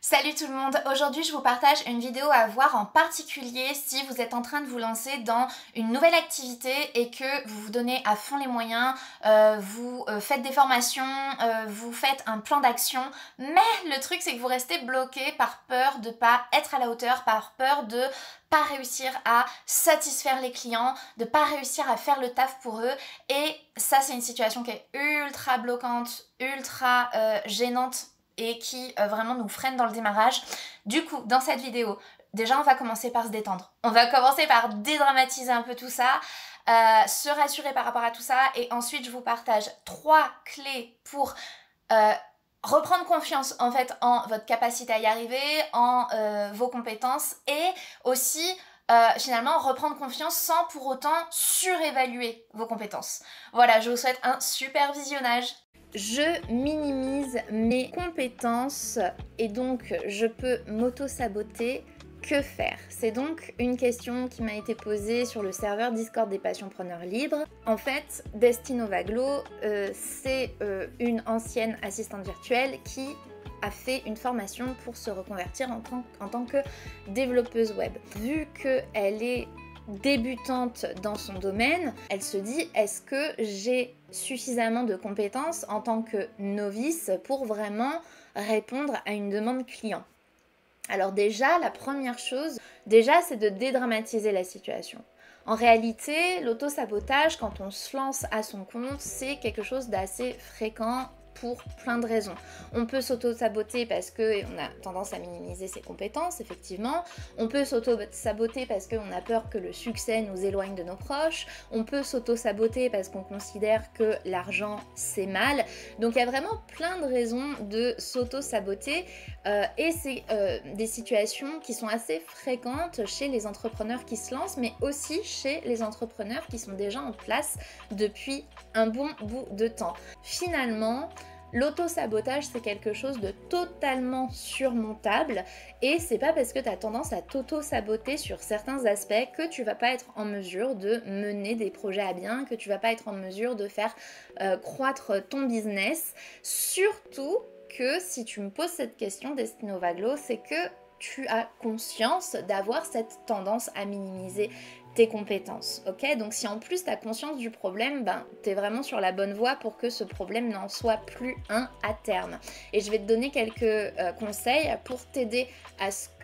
Salut tout le monde, aujourd'hui je vous partage une vidéo à voir en particulier si vous êtes en train de vous lancer dans une nouvelle activité et que vous vous donnez à fond les moyens, vous faites des formations, vous faites un plan d'action, mais le truc c'est que vous restez bloqué par peur de pas être à la hauteur, par peur de pas réussir à satisfaire les clients, de pas réussir à faire le taf pour eux, et ça c'est une situation qui est ultra bloquante, ultra gênante et qui vraiment nous freine dans le démarrage. Du coup, dans cette vidéo, déjà on va commencer par se détendre. On va commencer par dédramatiser un peu tout ça, se rassurer par rapport à tout ça, et ensuite je vous partage 3 clés pour reprendre confiance en fait en votre capacité à y arriver, en vos compétences, et aussi finalement reprendre confiance sans pour autant surévaluer vos compétences. Voilà, je vous souhaite un super visionnage. Je minimise mes compétences et donc je peux m'auto-saboter. Que faire? C'est donc une question qui m'a été posée sur le serveur Discord des Passionpreneurs Libres. En fait, Destinova-Glo, c'est une ancienne assistante virtuelle qui a fait une formation pour se reconvertir en tant que développeuse web. Vu qu'elle est débutante dans son domaine, elle se dit, est-ce que j'ai suffisamment de compétences en tant que novice pour vraiment répondre à une demande client? Alors déjà, la première chose, c'est de dédramatiser la situation. En réalité, l'auto-sabotage, quand on se lance à son compte, c'est quelque chose d'assez fréquent pour plein de raisons. On peut s'auto-saboter parce qu'on a tendance à minimiser ses compétences, effectivement. On peut s'auto-saboter parce qu'on a peur que le succès nous éloigne de nos proches. On peut s'auto-saboter parce qu'on considère que l'argent, c'est mal. Donc il y a vraiment plein de raisons de s'auto-saboter et c'est des situations qui sont assez fréquentes chez les entrepreneurs qui se lancent, mais aussi chez les entrepreneurs qui sont déjà en place depuis un bon bout de temps. Finalement, l'auto-sabotage, c'est quelque chose de totalement surmontable, et c'est pas parce que tu as tendance à t'auto-saboter sur certains aspects que tu vas pas être en mesure de mener des projets à bien, que tu vas pas être en mesure de faire croître ton business. Surtout que si tu me poses cette question, Destinova-Glo, c'est que tu as conscience d'avoir cette tendance à minimiser tes compétences, ok? Donc si en plus tu as conscience du problème, ben tu es vraiment sur la bonne voie pour que ce problème n'en soit plus un à terme. Et je vais te donner quelques conseils pour t'aider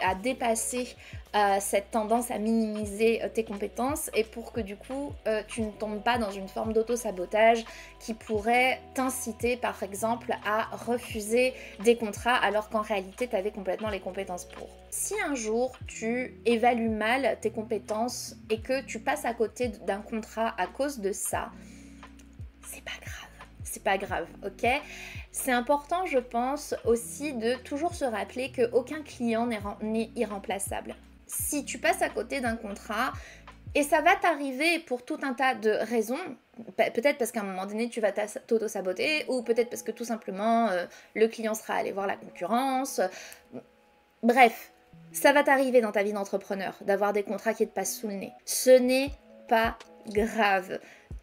à dépasser cette tendance à minimiser tes compétences, et pour que du coup tu ne tombes pas dans une forme d'auto-sabotage qui pourrait t'inciter par exemple à refuser des contrats alors qu'en réalité tu avais complètement les compétences pour. Si un jour tu évalues mal tes compétences et que tu passes à côté d'un contrat à cause de ça, c'est pas grave. C'est pas grave, ok? C'est important, je pense, aussi de toujours se rappeler qu'aucun client n'est irremplaçable. Si tu passes à côté d'un contrat, et ça va t'arriver pour tout un tas de raisons, peut-être parce qu'à un moment donné tu vas t'auto-saboter, ou peut-être parce que tout simplement le client sera allé voir la concurrence. Bref, ça va t'arriver dans ta vie d'entrepreneur d'avoir des contrats qui te passent sous le nez. Ce n'est pas grave.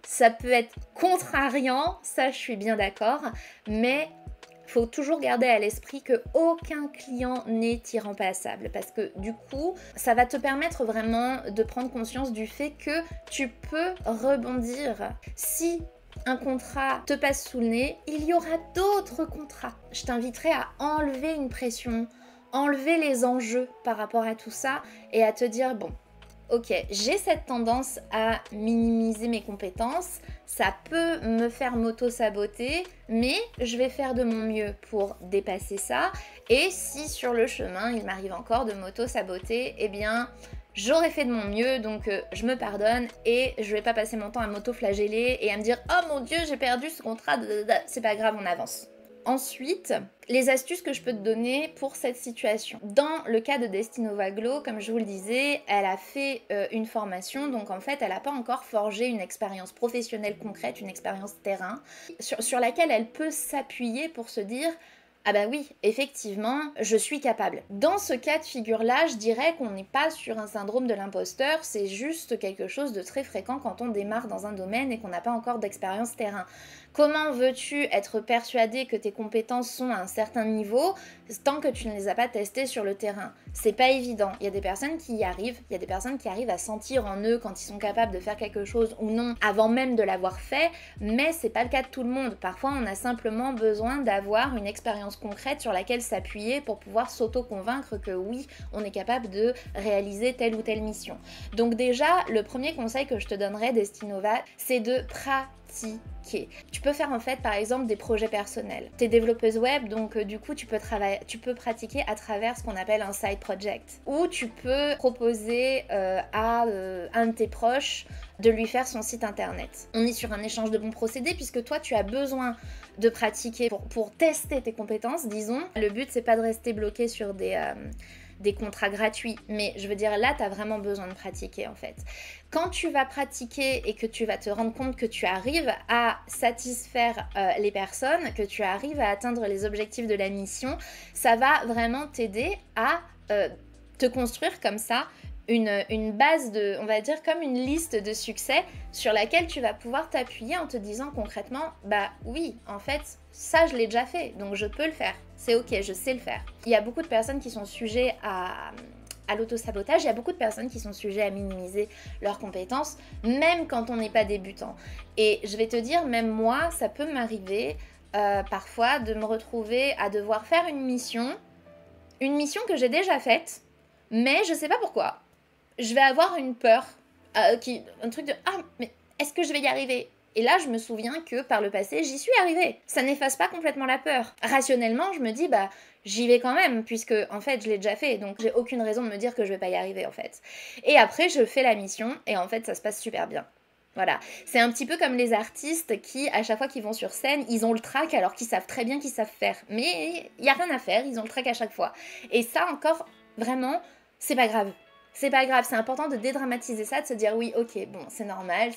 Ça peut être contrariant, ça je suis bien d'accord, mais faut toujours garder à l'esprit qu'aucun client n'est irremplaçable, parce que du coup, ça va te permettre vraiment de prendre conscience du fait que tu peux rebondir. Si un contrat te passe sous le nez, il y aura d'autres contrats. Je t'inviterai à enlever une pression, enlever les enjeux par rapport à tout ça et à te dire, bon, ok, j'ai cette tendance à minimiser mes compétences, ça peut me faire m'auto-saboter, mais je vais faire de mon mieux pour dépasser ça. Et si sur le chemin, il m'arrive encore de m'auto-saboter, eh bien, j'aurais fait de mon mieux, donc je me pardonne et je vais pas passer mon temps à m'auto-flageller et à me dire « Oh mon Dieu, j'ai perdu ce contrat, c'est pas grave, on avance ». Ensuite, les astuces que je peux te donner pour cette situation. Dans le cas de Destinova-Glo, comme je vous le disais, elle a fait une formation, donc en fait, elle n'a pas encore forgé une expérience professionnelle concrète, une expérience terrain, sur laquelle elle peut s'appuyer pour se dire « Ah bah oui, effectivement, je suis capable ». Dans ce cas de figure-là, je dirais qu'on n'est pas sur un syndrome de l'imposteur, c'est juste quelque chose de très fréquent quand on démarre dans un domaine et qu'on n'a pas encore d'expérience terrain. Comment veux-tu être persuadé que tes compétences sont à un certain niveau tant que tu ne les as pas testées sur le terrain? C'est pas évident. Il y a des personnes qui y arrivent, il y a des personnes qui arrivent à sentir en eux quand ils sont capables de faire quelque chose ou non avant même de l'avoir fait, mais c'est pas le cas de tout le monde. Parfois, on a simplement besoin d'avoir une expérience concrète sur laquelle s'appuyer pour pouvoir s'auto-convaincre que oui, on est capable de réaliser telle ou telle mission. Donc déjà, le premier conseil que je te donnerais, Destinova, c'est de pratiquer. Tu peux faire en fait par exemple des projets personnels. Tu es développeuse web, donc du coup tu peux pratiquer à travers ce qu'on appelle un side project. Ou tu peux proposer à un de tes proches de lui faire son site internet. On est sur un échange de bons procédés puisque toi tu as besoin de pratiquer pour tester tes compétences, disons. Le but c'est pas de rester bloqué sur des contrats gratuits, mais je veux dire là tu as vraiment besoin de pratiquer en fait. Quand tu vas pratiquer et que tu vas te rendre compte que tu arrives à satisfaire les personnes, que tu arrives à atteindre les objectifs de la mission, ça va vraiment t'aider à te construire comme ça une base de, on va dire comme une liste de succès sur laquelle tu vas pouvoir t'appuyer en te disant concrètement, bah oui, en fait, ça je l'ai déjà fait, donc je peux le faire, c'est ok, je sais le faire. Il y a beaucoup de personnes qui sont sujets à l'auto-sabotage, il y a beaucoup de personnes qui sont sujets à minimiser leurs compétences, même quand on n'est pas débutant. Et je vais te dire, même moi, ça peut m'arriver parfois de me retrouver à devoir faire une mission que j'ai déjà faite, mais je sais pas pourquoi. Je vais avoir une peur, un truc de « Ah, mais est-ce que je vais y arriver ?» Et là, je me souviens que par le passé, j'y suis arrivée. Ça n'efface pas complètement la peur. Rationnellement, je me dis « Bah, j'y vais quand même, puisque en fait, je l'ai déjà fait, donc j'ai aucune raison de me dire que je vais pas y arriver, en fait. » Et après, je fais la mission, et en fait, ça se passe super bien. Voilà, c'est un petit peu comme les artistes qui, à chaque fois qu'ils vont sur scène, ils ont le trac alors qu'ils savent très bien qu'ils savent faire. Mais il n'y a rien à faire, ils ont le trac à chaque fois. Et ça encore, vraiment, c'est pas grave. C'est pas grave, c'est important de dédramatiser ça, de se dire oui, ok, bon, c'est normal,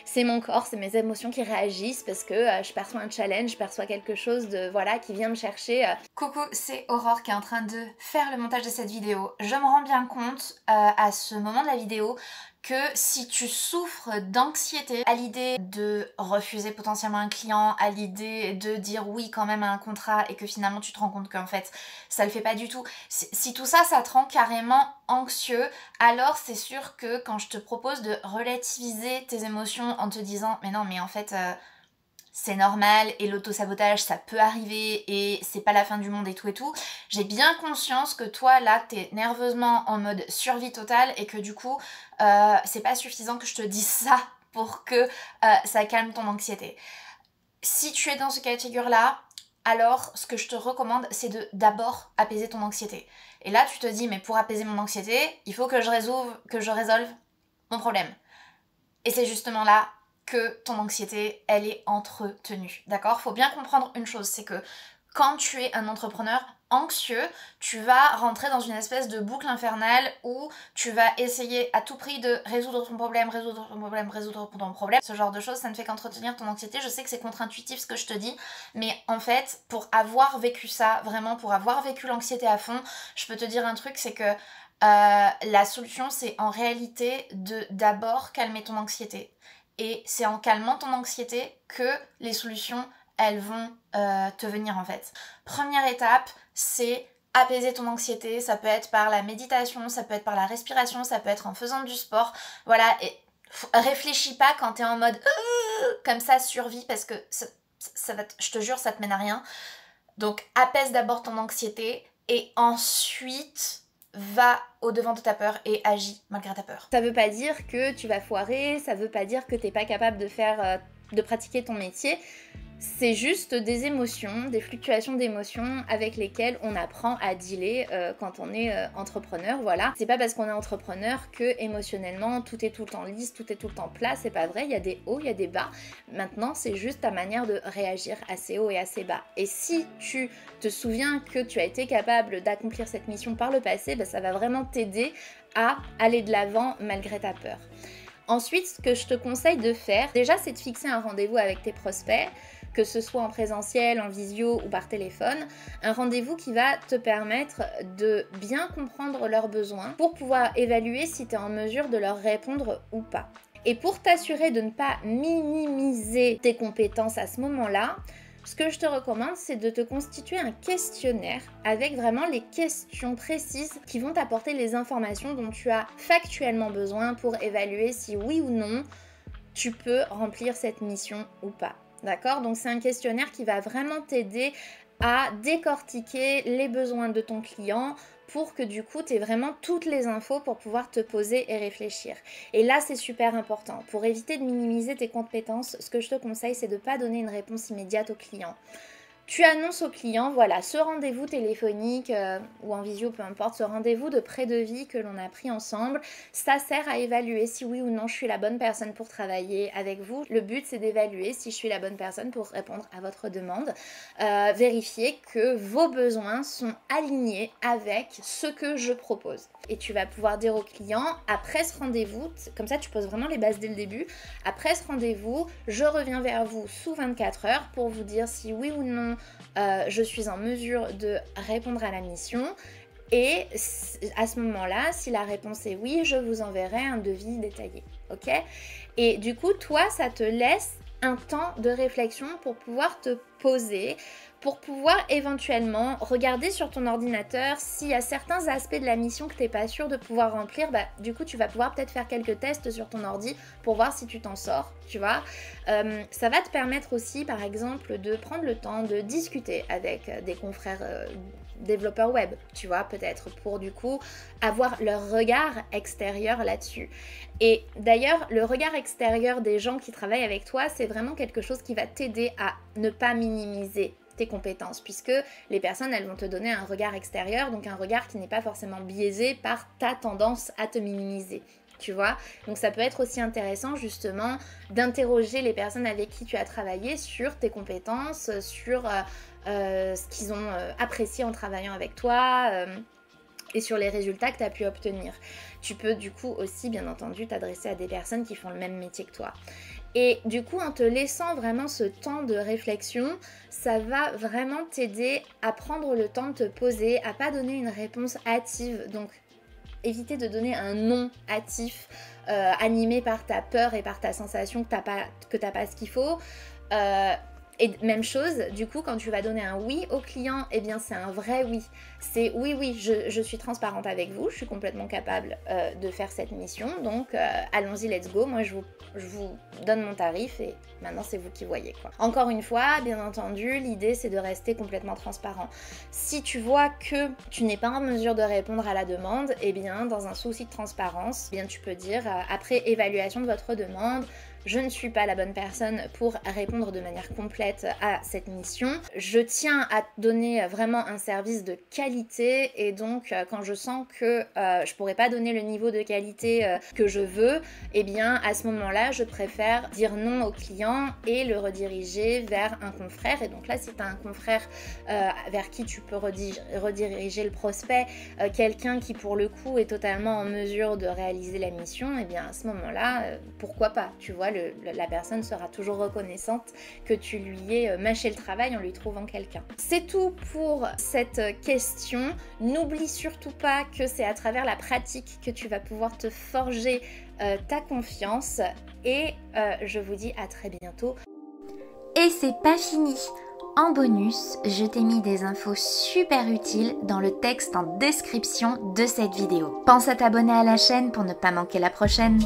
c'est mon corps, c'est mes émotions qui réagissent parce que je perçois un challenge, je perçois quelque chose de, voilà, qui vient me chercher. Coucou, c'est Aurore qui est en train de faire le montage de cette vidéo. Je me rends bien compte à ce moment de la vidéo que si tu souffres d'anxiété à l'idée de refuser potentiellement un client, à l'idée de dire oui quand même à un contrat et que finalement tu te rends compte qu'en fait ça le fait pas du tout, si tout ça, ça te rend carrément anxieux, alors c'est sûr que quand je te propose de relativiser tes émotions en te disant mais non mais en fait c'est normal et l'auto-sabotage ça peut arriver et c'est pas la fin du monde et tout, j'ai bien conscience que toi là t'es nerveusement en mode survie totale et que du coup c'est pas suffisant que je te dise ça pour que ça calme ton anxiété. Si tu es dans ce cas de figure là, alors ce que je te recommande c'est de d'abord apaiser ton anxiété. Et là tu te dis mais pour apaiser mon anxiété il faut que je résolve mon problème. Et c'est justement là que ton anxiété, elle est entretenue, d'accord? Faut bien comprendre une chose, c'est que quand tu es un entrepreneur anxieux, tu vas rentrer dans une espèce de boucle infernale où tu vas essayer à tout prix de résoudre ton problème. Ce genre de choses, ça ne fait qu'entretenir ton anxiété. Je sais que c'est contre-intuitif ce que je te dis, mais en fait, pour avoir vécu ça, vraiment pour avoir vécu l'anxiété à fond, je peux te dire un truc, c'est que la solution, c'est en réalité de d'abord calmer ton anxiété. Et c'est en calmant ton anxiété que les solutions, elles vont te venir en fait. Première étape, c'est apaiser ton anxiété. Ça peut être par la méditation, ça peut être par la respiration, ça peut être en faisant du sport. Voilà, et réfléchis pas quand t'es en mode comme ça, survie, parce que je te jure, ça te mène à rien. Donc apaise d'abord ton anxiété et ensuite va au-devant de ta peur et agis malgré ta peur. Ça veut pas dire que tu vas foirer, ça veut pas dire que t'es pas capable de pratiquer ton métier. C'est juste des émotions, des fluctuations d'émotions avec lesquelles on apprend à dealer quand on est entrepreneur, voilà. C'est pas parce qu'on est entrepreneur que émotionnellement tout est tout le temps lisse, tout est tout le temps plat, c'est pas vrai, il y a des hauts, il y a des bas. Maintenant, c'est juste ta manière de réagir à ces hauts et à ces bas. Et si tu te souviens que tu as été capable d'accomplir cette mission par le passé, bah, ça va vraiment t'aider à aller de l'avant malgré ta peur. Ensuite, ce que je te conseille de faire, déjà, c'est de fixer un rendez-vous avec tes prospects, que ce soit en présentiel, en visio ou par téléphone, un rendez-vous qui va te permettre de bien comprendre leurs besoins pour pouvoir évaluer si tu es en mesure de leur répondre ou pas. Et pour t'assurer de ne pas minimiser tes compétences à ce moment-là, ce que je te recommande, c'est de te constituer un questionnaire avec vraiment les questions précises qui vont t'apporter les informations dont tu as factuellement besoin pour évaluer si oui ou non tu peux remplir cette mission ou pas. D'accord? Donc c'est un questionnaire qui va vraiment t'aider à décortiquer les besoins de ton client pour que du coup tu aies vraiment toutes les infos pour pouvoir te poser et réfléchir. Et là c'est super important. Pour éviter de minimiser tes compétences, ce que je te conseille c'est de ne pas donner une réponse immédiate au client. Tu annonces au client, voilà, ce rendez-vous téléphonique ou en visio, peu importe, ce rendez-vous de pré-devis que l'on a pris ensemble, ça sert à évaluer si oui ou non je suis la bonne personne pour travailler avec vous. Le but, c'est d'évaluer si je suis la bonne personne pour répondre à votre demande. Vérifier que vos besoins sont alignés avec ce que je propose. Et tu vas pouvoir dire au client, après ce rendez-vous, comme ça tu poses vraiment les bases dès le début, après ce rendez-vous, je reviens vers vous sous 24 heures pour vous dire si oui ou non je suis en mesure de répondre à la mission. Et à ce moment-là, si la réponse est oui, je vous enverrai un devis détaillé. Ok? Et du coup, toi, ça te laisse un temps de réflexion pour pouvoir te poser, pour pouvoir éventuellement regarder sur ton ordinateur s'il y a certains aspects de la mission que tu n'es pas sûr de pouvoir remplir. Du coup, tu vas pouvoir peut-être faire quelques tests sur ton ordi pour voir si tu t'en sors, tu vois. Ça va te permettre aussi, par exemple, de prendre le temps de discuter avec des confrères développeurs web, tu vois, peut-être pour du coup avoir leur regard extérieur là-dessus. Et d'ailleurs, le regard extérieur des gens qui travaillent avec toi, c'est vraiment quelque chose qui va t'aider à ne pas minimiser tes compétences, puisque les personnes, elles vont te donner un regard extérieur, donc un regard qui n'est pas forcément biaisé par ta tendance à te minimiser. Tu vois, donc ça peut être aussi intéressant justement d'interroger les personnes avec qui tu as travaillé sur tes compétences, sur ce qu'ils ont apprécié en travaillant avec toi et sur les résultats que tu as pu obtenir. Tu peux du coup aussi bien entendu t'adresser à des personnes qui font le même métier que toi. Et du coup, en te laissant vraiment ce temps de réflexion, ça va vraiment t'aider à prendre le temps de te poser, à pas donner une réponse hâtive. Donc éviter de donner un non hâtif animé par ta peur et par ta sensation que t'as pas ce qu'il faut. Et même chose, du coup, quand tu vas donner un oui au client, eh bien c'est un vrai oui. C'est oui, je suis transparente avec vous, je suis complètement capable de faire cette mission, donc allons-y, let's go. Moi, je vous donne mon tarif et maintenant c'est vous qui voyez, quoi. Encore une fois, bien entendu, l'idée c'est de rester complètement transparent. Si tu vois que tu n'es pas en mesure de répondre à la demande, eh bien dans un souci de transparence, eh bien tu peux dire après évaluation de votre demande, je ne suis pas la bonne personne pour répondre de manière complète à cette mission. Je tiens à donner vraiment un service de qualité et donc quand je sens que je pourrais pas donner le niveau de qualité que je veux, eh bien à ce moment-là, je préfère dire non au client et le rediriger vers un confrère. Et donc là, si tu as un confrère vers qui tu peux rediriger le prospect, quelqu'un qui pour le coup est totalement en mesure de réaliser la mission, eh bien à ce moment-là, pourquoi pas, tu vois. La personne sera toujours reconnaissante que tu lui aies mâché le travail en lui trouvant quelqu'un. C'est tout pour cette question. N'oublie surtout pas que c'est à travers la pratique que tu vas pouvoir te forger ta confiance et je vous dis à très bientôt. Et c'est pas fini. En bonus, je t'ai mis des infos super utiles dans le texte en description de cette vidéo. Pense à t'abonner à la chaîne pour ne pas manquer la prochaine.